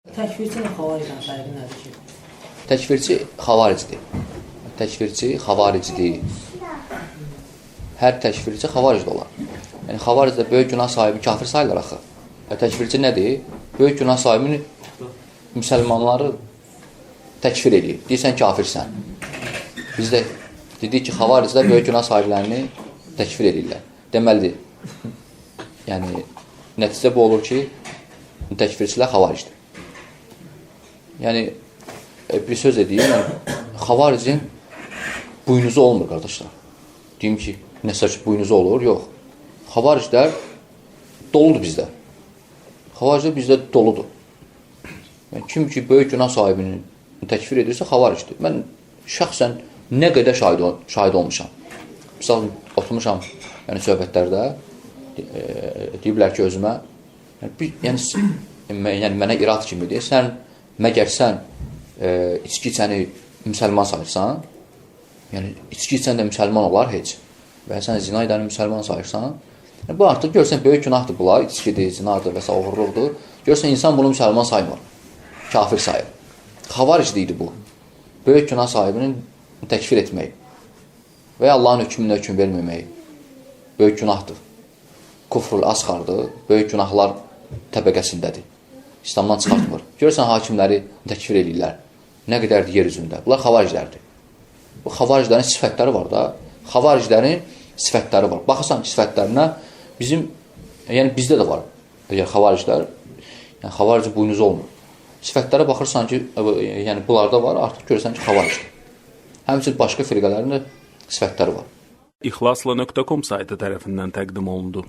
Təkfirçi ilə xavaricdən fərqi nədir ki? Təkfirçi xavaricdir. Təkfirçi xavaricdir. Hər təkfirçi xavaric də olar. Yəni xavaricdə böyük günah sahibi kafir sayılır axı. Təkfirçi nədir? Böyük günah sahibini müsəlmanları təkfir edir. Deyirsən kafirsən. Bizdə dedik ki, xavariclər böyük günah sahiblərini təkfir edirlər. Deməlidir. Yəni nəticə bu olur ki, təkfirçilər xavaricdir. Yəni bir söz edeyim, xavaricin buynuzu olmur, qardaşlar. Deyim ki, nəsə ki, buynuzu olur, yox. Xavariclər doludur bizdə. Xavariclər bizdə doludur. Yəni, kim ki, böyük günah sahibini təkfir edirsə, xavaricdir. Mən şəxsən nə qədər şahid olmuşam. Misal, oturmuşam söhbətlərdə, deyiblər ki, özümə, yəni mənə irad kimidir, sən məgər sən içki içəni müsəlman sayırsan, yəni içki içən də müsəlman olar heç və sən zina edəni müsəlman sayırsan, bu artıq görsən böyük günahdır bunlar, içkidir, zinadır və s. oğurluqdur. Görsən insan bunu müsəlman saymır, kafir sayır. Xavaricdir bu. Böyük günah sahibinin təkfir etmək və Allahın hökmünə hökm verməmək böyük günahdır. Kufrul asğardır, böyük günahlar təbəqəsindədir. İslamdan çıxartmır. Görürsən, hakimləri təkfir edirlər. Nə qədərdir yer üzündə. Bunlar xavariclərdir. Bu xavariclərin sifətləri var da. Xavariclərin sifətləri var. Baxırsan ki, sifətlərinə bizim, yəni bizdə də var. Əgər xavariclər, yəni xavarici buynuzu olmur. Sifətlərə baxırsan ki, yəni bunlarda var, artıq görürsən ki, xavaricdir. Həmçinin başqa firqələrin də sifətləri var. İxlasla.com saytı tərəfindən təqdim olundu.